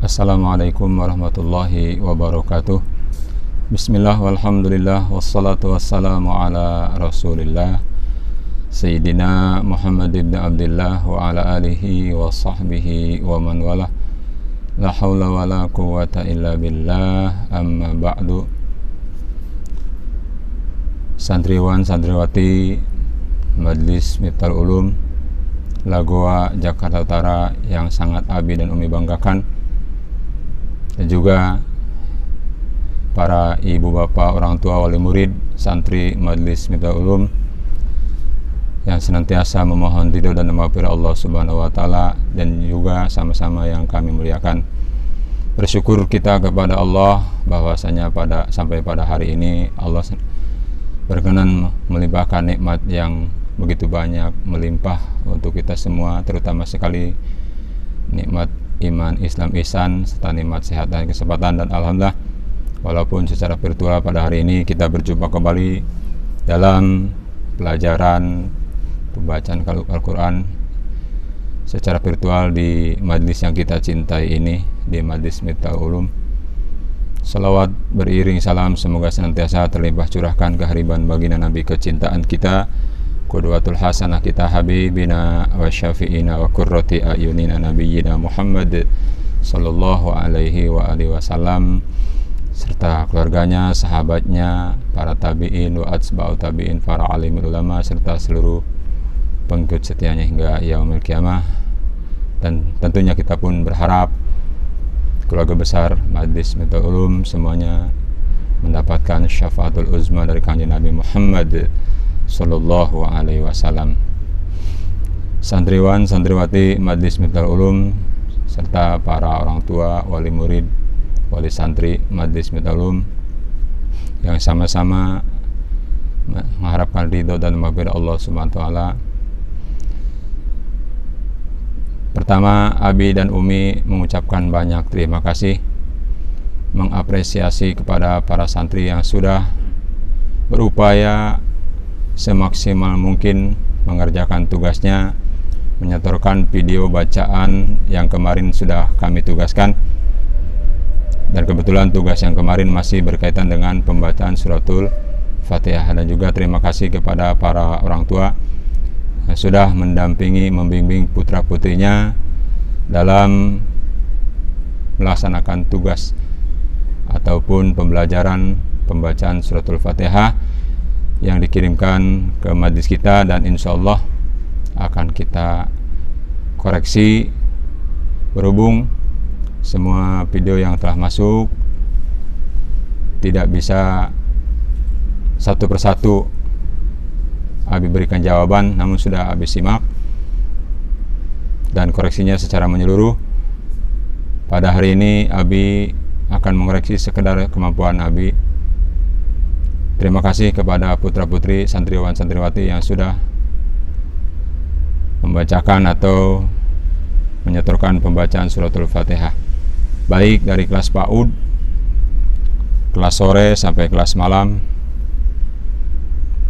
Assalamualaikum warahmatullahi wabarakatuh. Bismillah walhamdulillah wassalatu wassalamu ala rasulillah Sayyidina Muhammad ibn Abdullah wa ala alihi wa sahbihi wa man wala. La hawla wa la quwwata illa billah, amma ba'du. Santriwan santriwati Majlis Miftahul Ulum Lagoa Jakarta Utara yang sangat Abi dan Umi banggakan, dan juga para ibu bapak, orang tua, wali murid, santri Majlis Miftahul Ulum yang senantiasa memohon ridho dan maghfirah Allah Subhanahu wa taala, dan juga sama-sama yang kami muliakan. Bersyukur kita kepada Allah bahwasanya sampai pada hari ini Allah berkenan melimpahkan nikmat yang begitu banyak, melimpah untuk kita semua, terutama sekali nikmat iman, Islam, ihsan, serta nikmat sehat dan kesempatan. Dan alhamdulillah, walaupun secara virtual pada hari ini kita berjumpa kembali dalam pelajaran pembacaan Al-Quran secara virtual di majlis yang kita cintai ini, di Majlis Miftahul Ulum. Salawat beriring salam semoga senantiasa terlimpah curahkan kehariban baginda Nabi kecintaan kita, qudwatul hasanah kita, habibina wa syafi'ina wa qurrati ayunina nabiyyina Muhammad sallallahu alaihi wa alihi wasallam, serta keluarganya, sahabatnya, para tabi'in wa atba'u tabi'in, para alim ulama, serta seluruh pengikut setianya hingga yaumil qiyamah. Dan tentunya kita pun berharap keluarga besar Majlis Miftahul Ulum semuanya mendapatkan syafaatul uzma dari kanjeng Nabi Muhammad sallallahu alaihi wasallam. Santriwan santriwati Majlis Miftahul Ulum serta para orang tua, wali murid, wali santri Majlis Miftahul Ulum yang sama-sama mengharapkan ridho dan maghfirah Allah Subhanahu wa taala. Pertama, Abi dan Umi mengucapkan banyak terima kasih, mengapresiasi kepada para santri yang sudah berupaya semaksimal mungkin mengerjakan tugasnya, menyetorkan video bacaan yang kemarin sudah kami tugaskan, dan kebetulan tugas yang kemarin masih berkaitan dengan pembacaan suratul Fatihah. Dan juga terima kasih kepada para orang tua yang sudah mendampingi, membimbing putra putrinya dalam melaksanakan tugas ataupun pembelajaran pembacaan suratul Fatihah yang dikirimkan ke majlis kita, dan insya Allah akan kita koreksi berhubung semua video yang telah masuk tidak bisa satu persatu Abi berikan jawaban, namun sudah Abi simak dan koreksinya secara menyeluruh. Pada hari ini Abi akan mengoreksi sekedar kemampuan Abi. Terima kasih kepada putra-putri santriwan santriwati yang sudah membacakan atau menyetorkan pembacaan suratul Fatihah, baik dari kelas PAUD, kelas sore sampai kelas malam.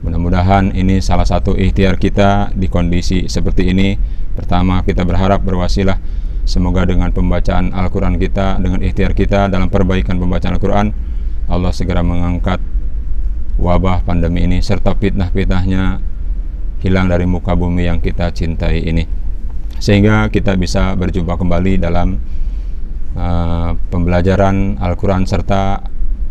Mudah-mudahan ini salah satu ikhtiar kita di kondisi seperti ini. Pertama, kita berharap berwasilah semoga dengan pembacaan Al-Quran kita, dengan ikhtiar kita dalam perbaikan pembacaan Al-Quran, Allah segera mengangkat wabah pandemi ini serta fitnah-fitnahnya hilang dari muka bumi yang kita cintai ini, sehingga kita bisa berjumpa kembali dalam pembelajaran Al-Quran serta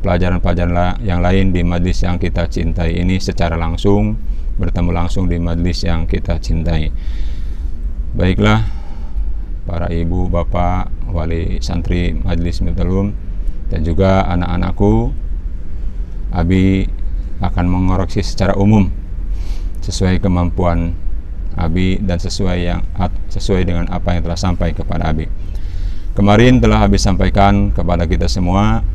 pelajaran-pelajaran yang lain di majlis yang kita cintai ini secara langsung, bertemu langsung di majlis yang kita cintai. Baiklah, para ibu, bapak, wali santri Majlis Miftahul Ulum, dan juga anak-anakku, Abi akan mengoreksi secara umum sesuai kemampuan Abi dan sesuai dengan apa yang telah sampai kepada Abi. Kemarin telah Abi sampaikan kepada kita semua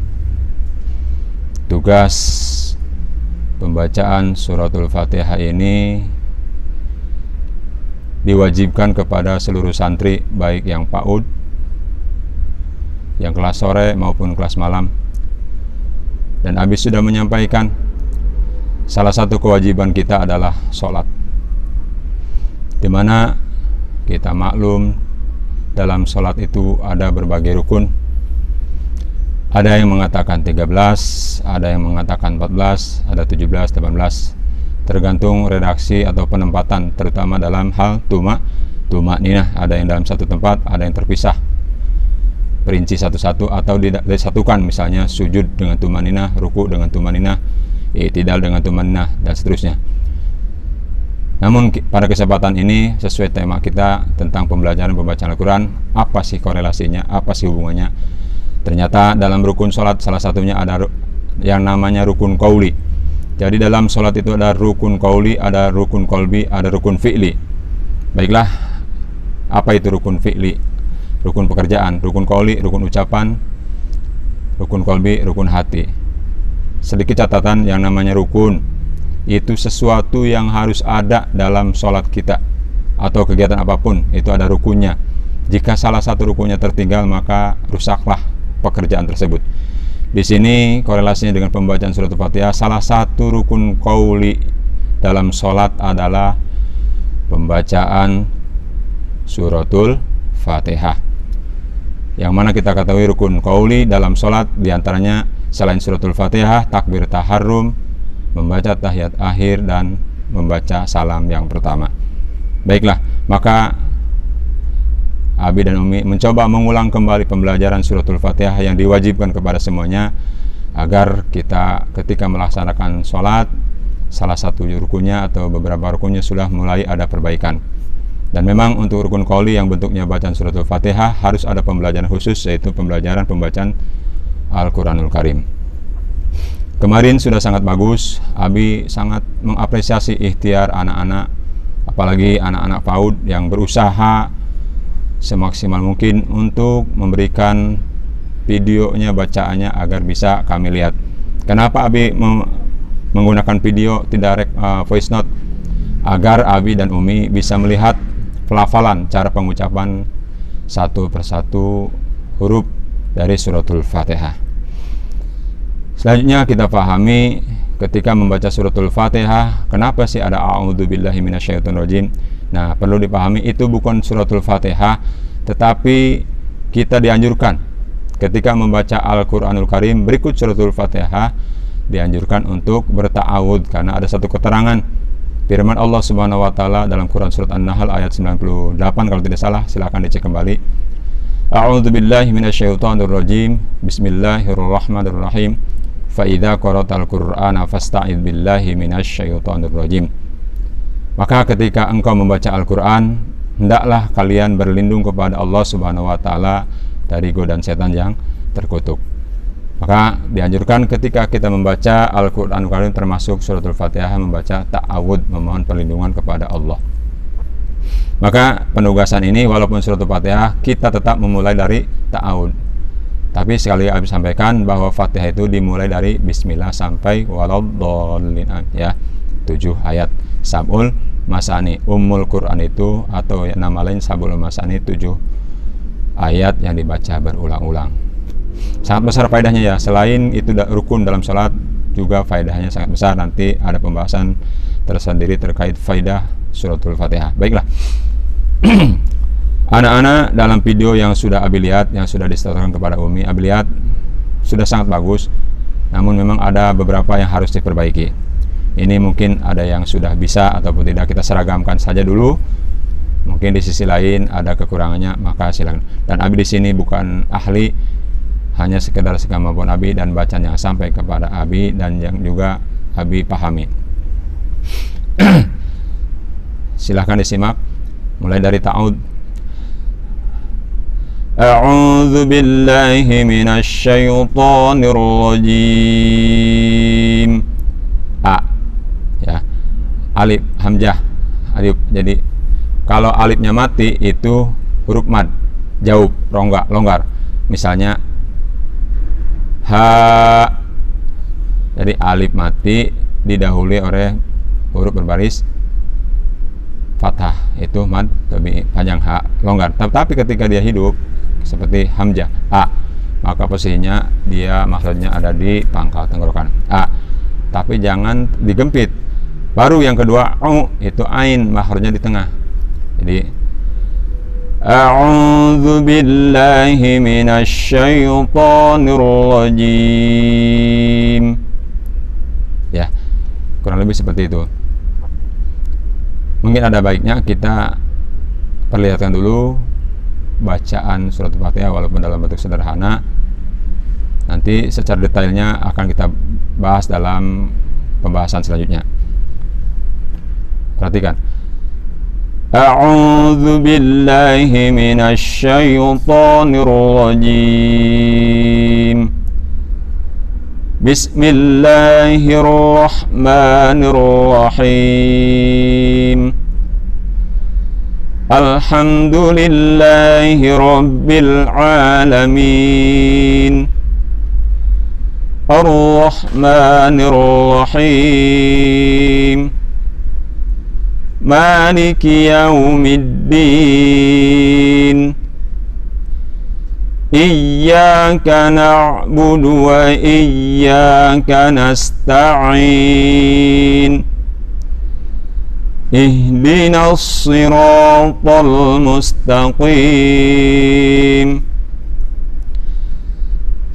tugas pembacaan suratul Fatihah ini diwajibkan kepada seluruh santri, baik yang PAUD, yang kelas sore maupun kelas malam. Dan Abi sudah menyampaikan salah satu kewajiban kita adalah sholat, dimana kita maklum dalam sholat itu ada berbagai rukun, Ada yang mengatakan 13, ada yang mengatakan 14, ada 17, 18, tergantung redaksi atau penempatan, terutama dalam hal tumakninah. Ada yang dalam satu tempat, ada yang terpisah, perinci satu-satu atau disatukan, misalnya sujud dengan tumakninah, ruku dengan tumakninah, i'tidal dengan tumakninah, dan seterusnya. Namun pada kesempatan ini sesuai tema kita tentang pembelajaran pembacaan Al-Quran, apa sih korelasinya, apa sih hubungannya? Ternyata dalam rukun sholat salah satunya ada yang namanya rukun qauli. Jadi dalam sholat itu ada rukun qauli, ada rukun qalbi, ada rukun fi'li. Baiklah, apa itu rukun fi'li? Rukun pekerjaan, rukun qauli, rukun ucapan, rukun qalbi, rukun hati. Sedikit catatan, yang namanya rukun itu sesuatu yang harus ada dalam sholat kita atau kegiatan apapun, itu ada rukunnya. Jika salah satu rukunnya tertinggal, maka rusaklah pekerjaan tersebut. Di sini korelasinya dengan pembacaan surat Al-Fatihah. Salah satu rukun qauli dalam sholat adalah pembacaan suratul Fatihah, yang mana kita ketahui rukun qauli dalam sholat diantaranya selain suratul Fatihah, takbir taharrum, membaca tahiyat akhir, dan membaca salam yang pertama. Baiklah, maka Abi dan Umi mencoba mengulang kembali pembelajaran suratul Fatihah yang diwajibkan kepada semuanya, agar kita ketika melaksanakan sholat, salah satu rukunnya atau beberapa rukunnya sudah mulai ada perbaikan. Dan memang untuk rukun qauli yang bentuknya bacaan suratul Fatihah harus ada pembelajaran khusus, yaitu pembelajaran pembacaan Al-Quranul Karim. Kemarin sudah sangat bagus. Abi sangat mengapresiasi ikhtiar anak-anak, apalagi anak-anak PAUD yang berusaha semaksimal mungkin untuk memberikan videonya, bacaannya agar bisa kami lihat. Kenapa Abi menggunakan video, tidak voice note? Agar Abi dan Umi bisa melihat pelafalan, cara pengucapan satu persatu huruf dari suratul Fatihah. Selanjutnya kita pahami ketika membaca suratul Fatihah, kenapa sih ada a'udzubillahi minasyaitonirrajim? Nah, perlu dipahami itu bukan suratul Fatihah, tetapi kita dianjurkan ketika membaca Al-Quranul Karim berikut suratul Fatihah, dianjurkan untuk berta'awud, karena ada satu keterangan firman Allah Subhanahu wa taala dalam Quran surat An-Nahl ayat 98 kalau tidak salah, silakan dicek kembali. A'udzubillahi minasyaitonirrajim. Bismillahirrahmanirrahim. Fa idza qara'tal Qur'ana fasta'idz billahi minasyaitonirrajim. Maka ketika engkau membaca Al-Quran, hendaklah kalian berlindung kepada Allah Subhanahu wa taala dari godaan setan yang terkutuk. Maka dianjurkan ketika kita membaca Al-Quran Karim termasuk suratul Fatihah membaca ta'awud, memohon perlindungan kepada Allah. Maka penugasan ini walaupun suratul Fatihah kita tetap memulai dari ta'awud. Tapi sekali Abi sampaikan bahwa Fatihah itu dimulai dari bismillah sampai waladdallin, ya, 7 ayat. Sab'ul Masani, Ummul Quran itu atau nama lain Sab'ul Masani, 7 ayat yang dibaca berulang-ulang. Sangat besar faedahnya ya. Selain itu rukun dalam salat, juga faedahnya sangat besar. Nanti ada pembahasan tersendiri terkait faedah suratul Fatihah. Baiklah. Anak-anak, dalam video yang sudah Abi lihat, yang sudah disetorkan kepada Umi, Abi lihat sudah sangat bagus. Namun memang ada beberapa yang harus diperbaiki. Ini mungkin ada yang sudah bisa ataupun tidak, kita seragamkan saja dulu. Mungkin di sisi lain ada kekurangannya, maka silakan. Dan Abi di sini bukan ahli, hanya sekedar sekemampuan Abi dan bacaan yang sampai kepada Abi dan yang juga Abi pahami. Silahkan disimak mulai dari ta'awud. A'udzu billahi minasyaitonir rajim. Ya, alif hamzah alif. Jadi kalau alifnya mati itu huruf mad, jauh, longgar. Misalnya ha, jadi alif mati didahului oleh huruf berbaris fathah, itu mad lebih panjang, ha, longgar. Tapi ketika dia hidup seperti hamzah a, maka posisinya dia maksudnya ada di pangkal tenggorokan a, tapi jangan digempit. Baru yang kedua itu ain, makhrajnya di tengah. Jadi A'udzu billahi minasyaitonir rajim. Ya, kurang lebih seperti itu. Mungkin ada baiknya kita perlihatkan dulu bacaan surat Al-Fatihah walaupun dalam bentuk sederhana. Nanti secara detailnya akan kita bahas dalam pembahasan selanjutnya. Perhatikan. A'udzu billahi minasyaitonir rajim. Bismillahirrahmanirrahim. Alhamdulillahi rabbil alamin. Ar-Rahmanir-Rahim. Maliki yaumiddin. Iyyaka na'budu wa iyyaka nasta'in. Ihdinas siratal mustaqim.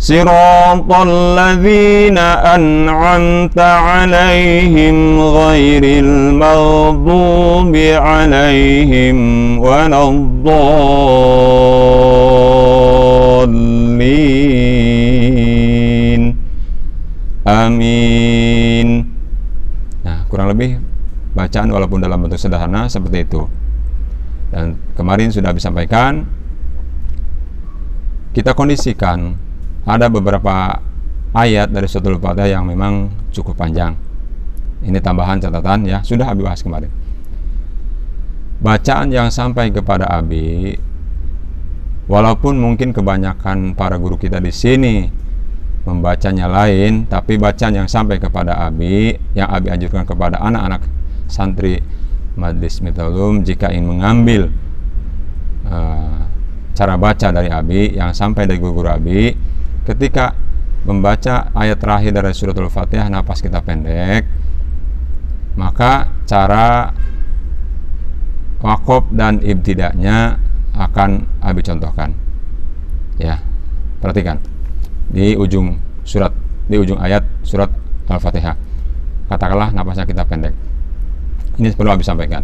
Siratal ladzina an'amta 'alaihim ghairil maghdubi 'alaihim waladdallin. Amin. Nah, kurang lebih bacaan walaupun dalam bentuk sederhana seperti itu. Dan kemarin sudah disampaikan, kita kondisikan ada beberapa ayat dari surat Al-Fatihah yang memang cukup panjang. Ini tambahan catatan ya, sudah Abi bahas kemarin. Bacaan yang sampai kepada Abi, walaupun mungkin kebanyakan para guru kita di sini membacanya lain, tapi bacaan yang sampai kepada Abi, yang Abi anjurkan kepada anak-anak santri Majelis Miftaul Ulum jika ingin mengambil cara baca dari Abi yang sampai dari guru-guru Abi, ketika membaca ayat terakhir dari surat Al-Fatihah napas kita pendek, maka cara waqaf dan ibtida'nya akan Abi contohkan. Ya, perhatikan di ujung surat, di ujung ayat surat Al-Fatihah, katakanlah napasnya kita pendek. Ini perlu Abi sampaikan.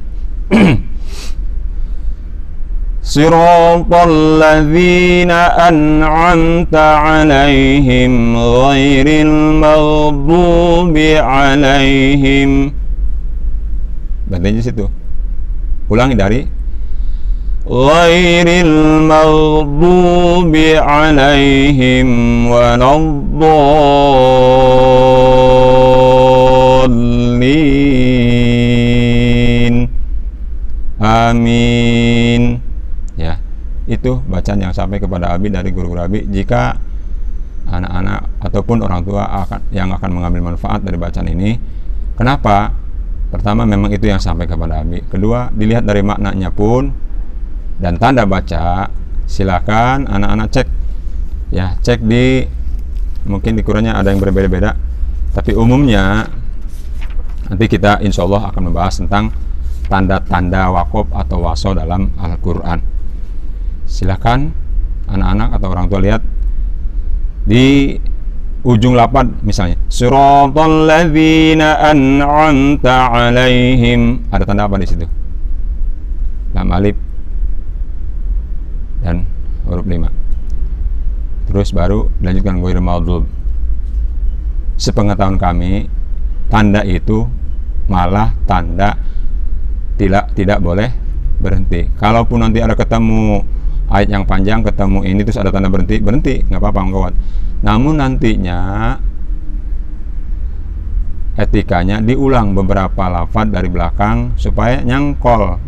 Siratal ladzina an'amta 'alaihim ghairil maghdubi 'alaihim. Berhenti di situ. Ulangi dari ghairil maghdubi 'alaihim waladdallin. Amin. Ya, itu bacaan yang sampai kepada Abi dari guru-guru Abi jika anak-anak ataupun orang tua yang akan mengambil manfaat dari bacaan ini. Kenapa? Pertama, memang itu yang sampai kepada Abi. Kedua, dilihat dari maknanya pun dan tanda baca. Silakan anak-anak cek ya, cek di, mungkin di Qurannya ada yang berbeda-beda, tapi umumnya nanti kita insya Allah akan membahas tentang tanda-tanda waqaf atau waso dalam Al-Quran. Silakan anak-anak atau orang tua lihat di ujung lapad misalnya, siratal ladzina an'amta 'alaihim, ada tanda apa di situ? Lam alif dan huruf 5. Terus baru dilanjutkan ghairil maghdub. Sepengetahuan kami, tanda itu malah tanda tidak boleh berhenti. Kalaupun nanti ada ketemu ayat yang panjang, ketemu ini terus ada tanda berhenti, nggak apa-apa, kawan. Namun nantinya etikanya diulang beberapa lafaz dari belakang supaya nyangkol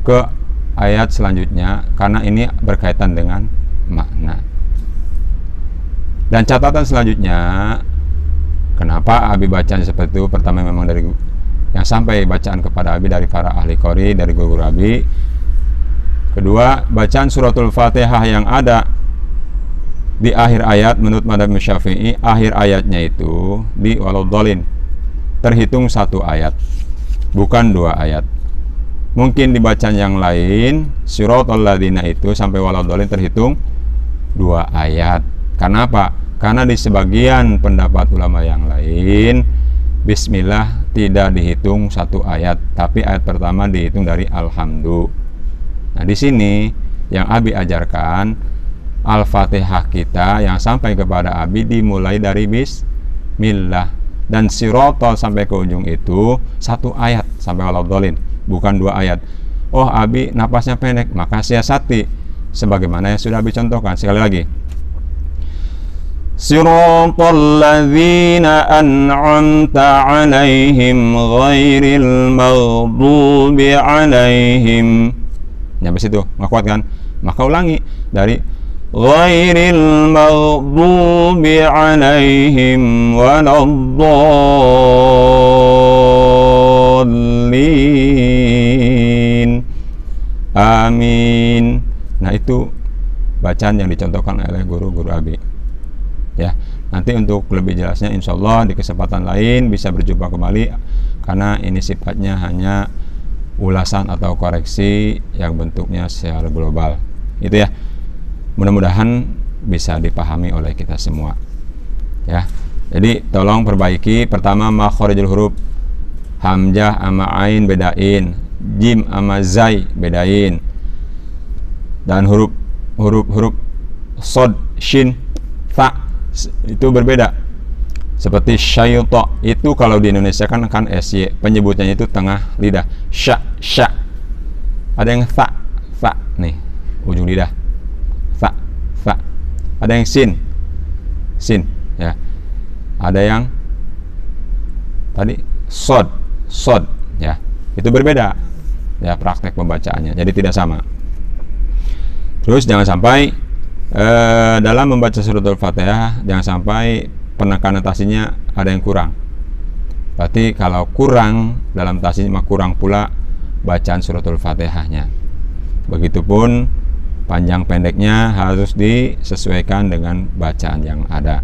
ke ayat selanjutnya, karena ini berkaitan dengan makna. Dan catatan selanjutnya, kenapa Abi bacaan seperti itu? Pertama, memang dari yang sampai bacaan kepada Abi dari para ahli qori, dari guru Abi. Kedua, bacaan suratul Fatihah yang ada di akhir ayat menurut Madzhab Syafi'i, akhir ayatnya itu di waladdallin terhitung satu ayat, bukan dua ayat. Mungkin di bacaan yang lain siratal ladzina itu sampai waladhdallin terhitung 2 ayat. Karena apa? Karena di sebagian pendapat ulama yang lain bismillah tidak dihitung 1 ayat, tapi ayat pertama dihitung dari alhamdu. Nah, di sini yang Abi ajarkan Al-Fatihah kita yang sampai kepada Abi dimulai dari bismillah, dan siratal sampai ke ujung itu 1 ayat sampai waladhdallin, bukan 2 ayat. Oh, Abi napasnya pendek, maka siasati sebagaimana yang sudah Abi contohkan. Sekali lagi, siratal ladzina an'amta 'alaihim ghairil maghdubi 'alaihim. Nyampe situ, nggak kuat kan? Maka ulangi dari ghairil maghdubi 'alaihim waladdallin. Amin. Nah, itu bacaan yang dicontohkan oleh guru-guru Abi. Ya, nanti untuk lebih jelasnya insya Allah di kesempatan lain bisa berjumpa kembali, karena ini sifatnya hanya ulasan atau koreksi yang bentuknya secara global. Itu ya. Mudah-mudahan bisa dipahami oleh kita semua. Ya. Jadi tolong perbaiki. Pertama, makhorijul huruf, hamzah sama ain bedain, jim sama zai bedain, dan huruf sod, shin, fa itu berbeda. Seperti syaitan itu kalau di Indonesia kan SY, penyebutnya itu tengah lidah, sya. Ada yang fa nih ujung lidah, fa. Ada yang sin ya. Ada yang tadi sod ya. Itu berbeda ya praktek pembacaannya, jadi tidak sama. Terus jangan sampai dalam membaca suratul Fatihah jangan sampai penekanan tasinya ada yang kurang. Berarti kalau kurang dalam tasinya, maka kurang pula bacaan suratul Fatihahnya. Begitupun panjang pendeknya harus disesuaikan dengan bacaan yang ada.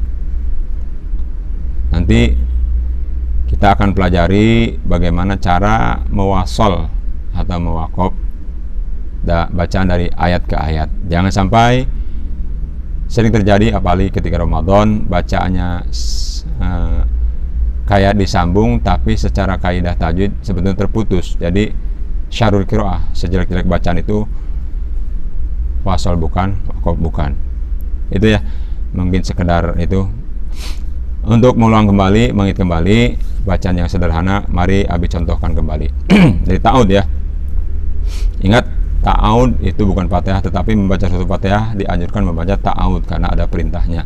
Nanti kita akan pelajari bagaimana cara mewasol atau mewakaf bacaan dari ayat ke ayat. Jangan sampai sering terjadi apalagi ketika Ramadan bacaannya kayak disambung, tapi secara kaidah tajwid sebetulnya terputus. Jadi syarul qiraah, sejelek-jelek bacaan itu wasol bukan, wakaf bukan. Itu ya, mungkin sekedar itu. Untuk mengulang kembali, mengingat kembali bacaan yang sederhana, mari Abi contohkan kembali. Dari ta'awud ya. Ingat, ta'awud itu bukan Fatihah, tetapi membaca suratul Fatihah dianjurkan membaca ta'awud karena ada perintahnya.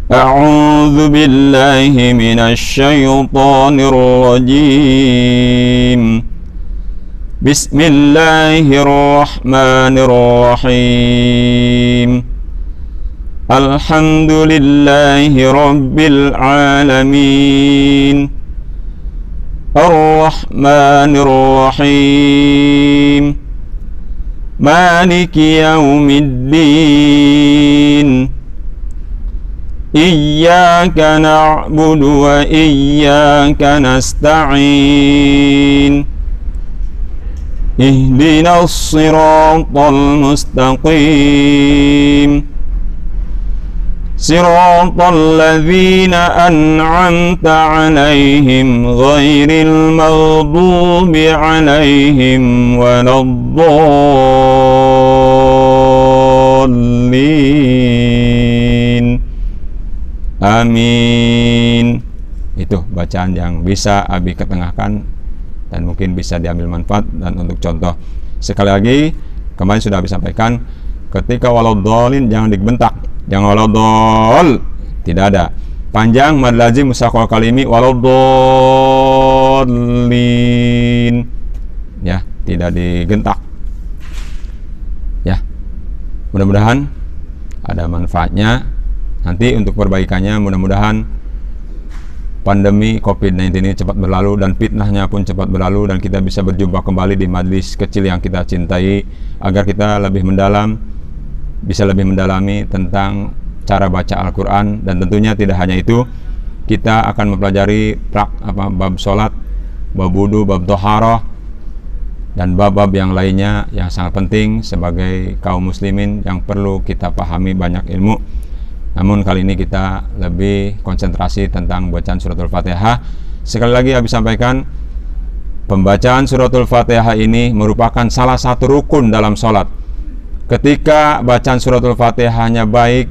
A'udzu billahi minasy syaithanir rajim. Bismillahirrahmanirrahim. Alhamdulillahi rabbil alamin. Ar-Rahmanir Rahim. Maliki yaumiddin. Iyyaka na'budu wa iyyaka nasta'in. Ihdinas siratal mustaqim. Siratal ladzina an'amta 'alaihim ghairil maghdubi 'alaihim waladdallin. Amin. Itu bacaan yang bisa Abi ketengahkan dan mungkin bisa diambil manfaat. Dan untuk contoh, sekali lagi kemarin sudah Abi sampaikan, ketika waladdallin jangan dibentak, jangan waladdall, tidak ada. Panjang mad lazim musaqqal kalimi waladdallin. Ya, tidak digentak. Ya. Mudah-mudahan ada manfaatnya. Nanti untuk perbaikannya mudah-mudahan pandemi COVID-19 ini cepat berlalu dan fitnahnya pun cepat berlalu, dan kita bisa berjumpa kembali di majlis kecil yang kita cintai, agar kita lebih mendalam, bisa lebih mendalami tentang cara baca Al-Quran. Dan tentunya tidak hanya itu, kita akan mempelajari bab sholat bab wudu, bab toharoh, dan bab-bab yang lainnya yang sangat penting sebagai kaum muslimin yang perlu kita pahami banyak ilmu. Namun kali ini kita lebih konsentrasi tentang bacaan suratul Fatihah. Sekali lagi Abi sampaikan, pembacaan suratul Fatihah ini merupakan salah satu rukun dalam sholat. Ketika bacaan suratul Fatihahnya baik,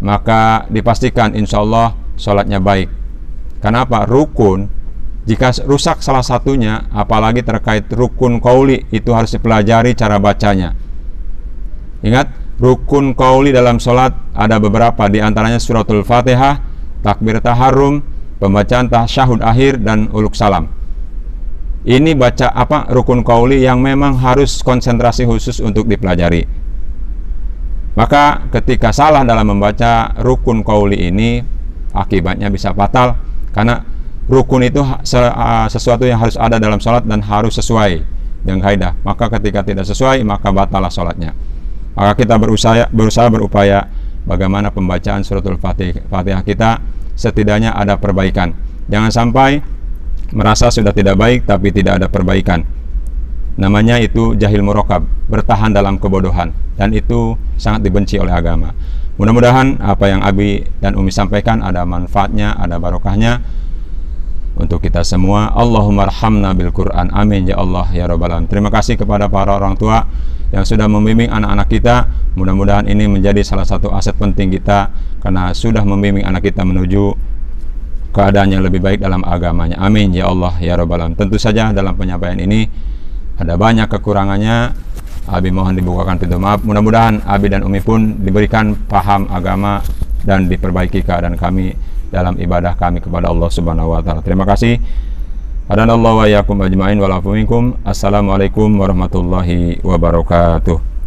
maka dipastikan insya Allah sholatnya baik. Kenapa? Rukun, jika rusak salah satunya, apalagi terkait rukun qauli, itu harus dipelajari cara bacanya. Ingat, rukun qauli dalam sholat ada beberapa, diantaranya suratul Fatihah, takbir taharrum, pembacaan tasyahud akhir, dan uluk salam. Ini baca rukun qauli yang memang harus konsentrasi khusus untuk dipelajari. Maka ketika salah dalam membaca rukun qauli ini, akibatnya bisa fatal, karena rukun itu sesuatu yang harus ada dalam sholat dan harus sesuai dengan kaidah. Maka ketika tidak sesuai, maka batalah sholatnya. Maka kita berusaha berupaya bagaimana pembacaan suratul Fatihah kita setidaknya ada perbaikan. Jangan sampai merasa sudah tidak baik tapi tidak ada perbaikan. Namanya itu jahil murokab, bertahan dalam kebodohan, dan itu sangat dibenci oleh agama. Mudah-mudahan apa yang Abi dan Umi sampaikan ada manfaatnya, ada barokahnya untuk kita semua. Allahumma arhamna bil Quran, amin ya Allah ya rabbal alamin. Terima kasih kepada para orang tua yang sudah membimbing anak-anak kita. Mudah-mudahan ini menjadi salah satu aset penting kita, karena sudah membimbing anak kita menuju keadaan yang lebih baik dalam agamanya. Amin ya Allah ya rabbal alamin. Tentu saja dalam penyampaian ini ada banyak kekurangannya. Abi mohon dibukakan pintu maaf. Mudah-mudahan Abi dan Umi pun diberikan paham agama dan diperbaiki keadaan kami dalam ibadah kami kepada Allah Subhanahu wa taala. Terima kasih. Hadanallahu wa iyyakum ajmain wa la minkum. Assalamualaikum warahmatullahi wabarakatuh.